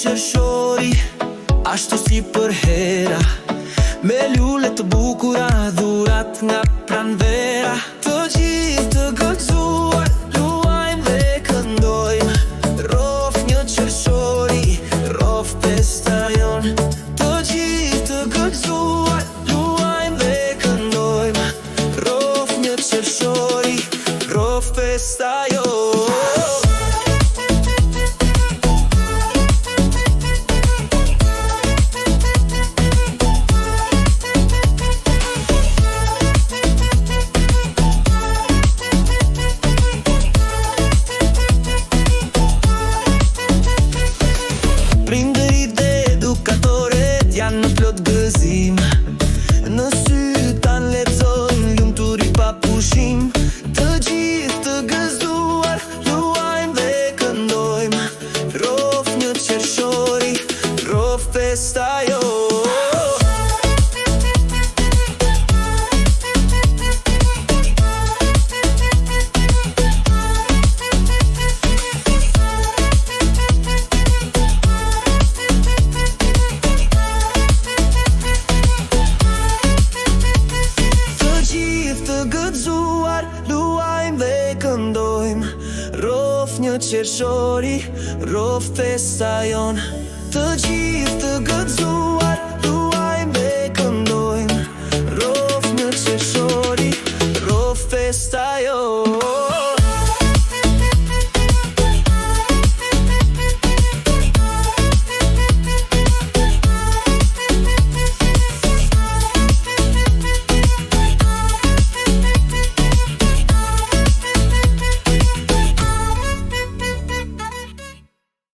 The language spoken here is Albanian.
qershori, ashtu si për hera, me lule të bukura, dhurat nga pranvera. Të gjithë të gëzuar, luajmë dhe këndojmë, rof një qershori, rof festa jon. Të gjithë të gëzuar, luajmë dhe këndojmë, rof një qershori, rof festa jon. Prindërit dhe edukatorët janë në plot gëzim, në sy tanë lexojnë lumturi pa pushim. Të gjithë të gëzuar, luajmë dhe këndojmë, rof një qershori, rof festa jon. Të gëzuar, luajmë dhe këndojmë, rof një qershori, rof festa jon. Të gjithë të gëzuar, luajmë